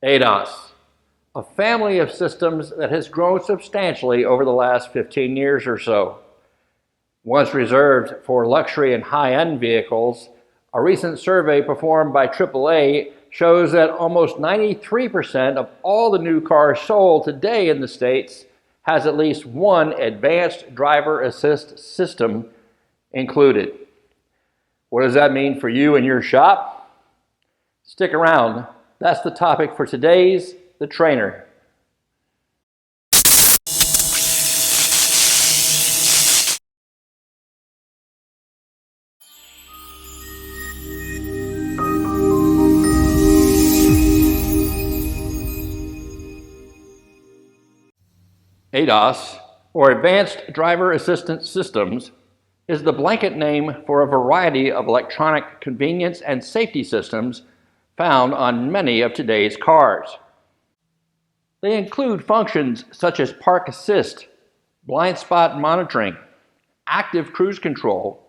ADAS, a family of systems that has grown substantially over the last 15 years or so. Once reserved for luxury and high-end vehicles, a recent survey performed by AAA shows that almost 93% of all the new cars sold today in the States has at least one advanced driver assist system included. What does that mean for you and your shop? Stick around. That's the topic for today's The Trainer. ADAS, or Advanced Driver Assistance Systems, is the blanket name for a variety of electronic convenience and safety systems found on many of today's cars. They include functions such as park assist, blind spot monitoring, active cruise control,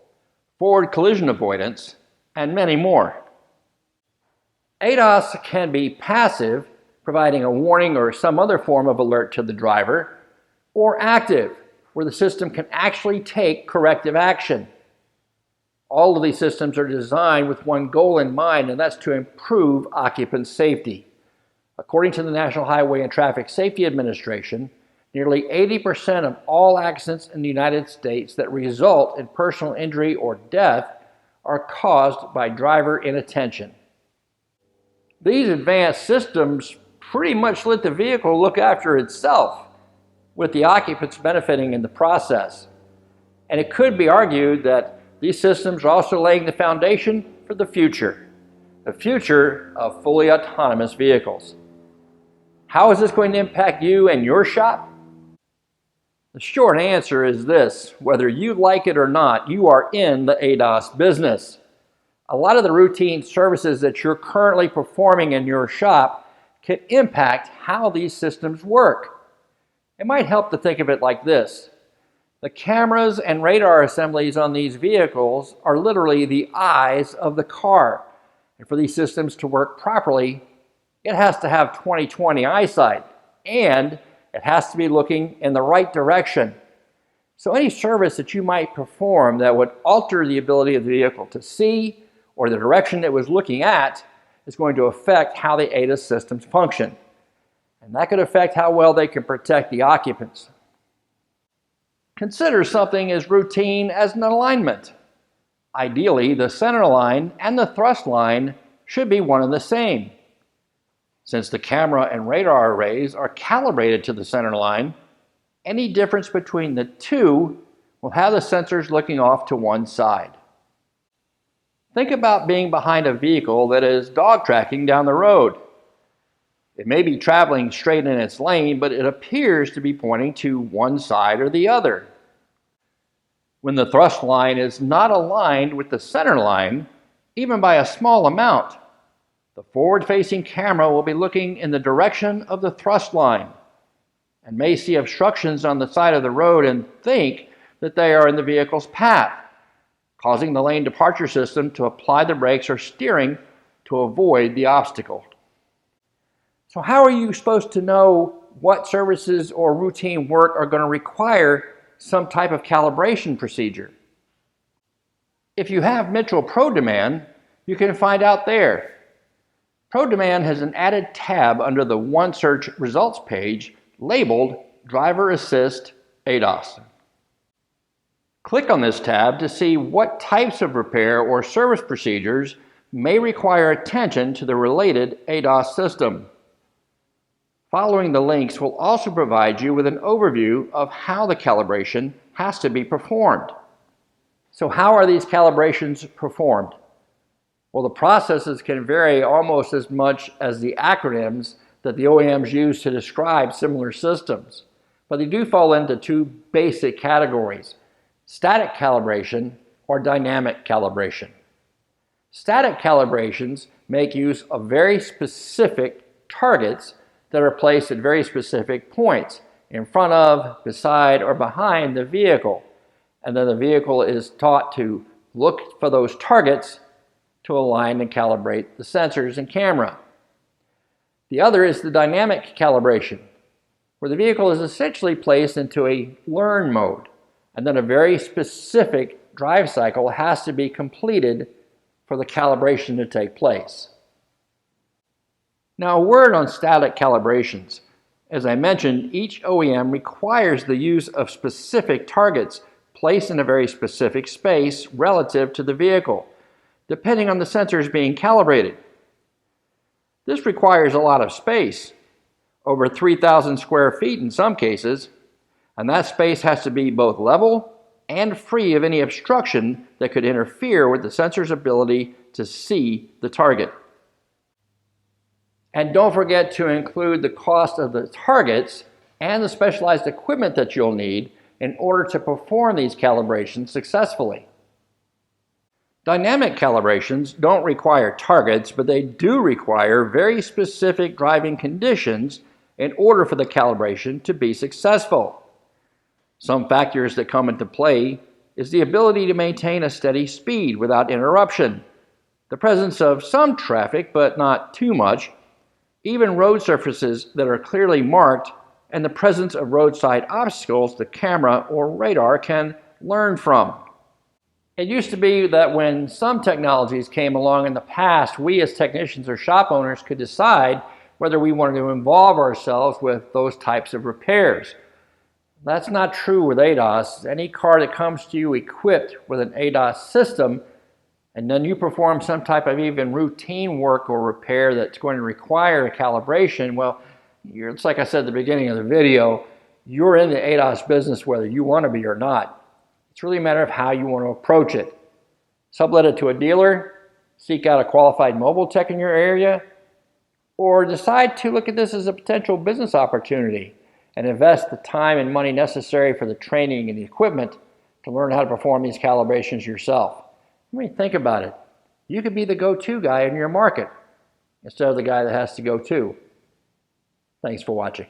forward collision avoidance, and many more. ADAS can be passive, providing a warning or some other form of alert to the driver, or active, where the system can actually take corrective action. All of these systems are designed with one goal in mind, and that's to improve occupant safety. According to the National Highway and Traffic Safety Administration, nearly 80% of all accidents in the United States that result in personal injury or death are caused by driver inattention. These advanced systems pretty much let the vehicle look after itself, with the occupants benefiting in the process. And it could be argued that these systems are also laying the foundation for the future of fully autonomous vehicles. How is this going to impact you and your shop? The short answer is this: whether you like it or not, you are in the ADAS business. A lot of the routine services that you're currently performing in your shop can impact how these systems work. It might help to think of it like this. The cameras and radar assemblies on these vehicles are literally the eyes of the car. And for these systems to work properly, it has to have 20/20 eyesight, and it has to be looking in the right direction. So any service that you might perform that would alter the ability of the vehicle to see or the direction it was looking at is going to affect how the ADAS systems function. And that could affect how well they can protect the occupants. Consider something as routine as an alignment. Ideally, the center line and the thrust line should be one and the same. Since the camera and radar arrays are calibrated to the center line, any difference between the two will have the sensors looking off to one side. Think about being behind a vehicle that is dog tracking down the road. It may be traveling straight in its lane, but it appears to be pointing to one side or the other. When the thrust line is not aligned with the center line, even by a small amount, the forward-facing camera will be looking in the direction of the thrust line and may see obstructions on the side of the road and think that they are in the vehicle's path, causing the lane departure system to apply the brakes or steering to avoid the obstacle. So how are you supposed to know what services or routine work are going to require some type of calibration procedure? If you have Mitchell ProDemand, you can find out there. ProDemand has an added tab under the OneSearch results page labeled Driver Assist ADAS. Click on this tab to see what types of repair or service procedures may require attention to the related ADAS system. Following the links will also provide you with an overview of how the calibration has to be performed. So how are these calibrations performed? Well, the processes can vary almost as much as the acronyms that the OEMs use to describe similar systems, but they do fall into two basic categories: static calibration or dynamic calibration. Static calibrations make use of very specific targets that are placed at very specific points in front of, beside, or behind the vehicle. And then the vehicle is taught to look for those targets to align and calibrate the sensors and camera. The other is the dynamic calibration, where the vehicle is essentially placed into a learn mode, and then a very specific drive cycle has to be completed for the calibration to take place. Now, a word on static calibrations. As I mentioned, each OEM requires the use of specific targets placed in a very specific space relative to the vehicle, depending on the sensors being calibrated. This requires a lot of space, over 3,000 square feet in some cases, and that space has to be both level and free of any obstruction that could interfere with the sensor's ability to see the target. And don't forget to include the cost of the targets and the specialized equipment that you'll need in order to perform these calibrations successfully. Dynamic calibrations don't require targets, but they do require very specific driving conditions in order for the calibration to be successful. Some factors that come into play is the ability to maintain a steady speed without interruption, the presence of some traffic but not too much, even road surfaces that are clearly marked, and the presence of roadside obstacles the camera or radar can learn from. It used to be that when some technologies came along in the past, we as technicians or shop owners could decide whether we wanted to involve ourselves with those types of repairs. That's not true with ADAS. Any car that comes to you equipped with an ADAS system, and then you perform some type of even routine work or repair that's going to require a calibration, well, it's like I said at the beginning of the video, you're in the ADAS business whether you want to be or not. It's really a matter of how you want to approach it. Sublet it to a dealer, seek out a qualified mobile tech in your area, or decide to look at this as a potential business opportunity and invest the time and money necessary for the training and the equipment to learn how to perform these calibrations yourself. I mean, think about it. You could be the go-to guy in your market instead of the guy that has to go to. Thanks for watching.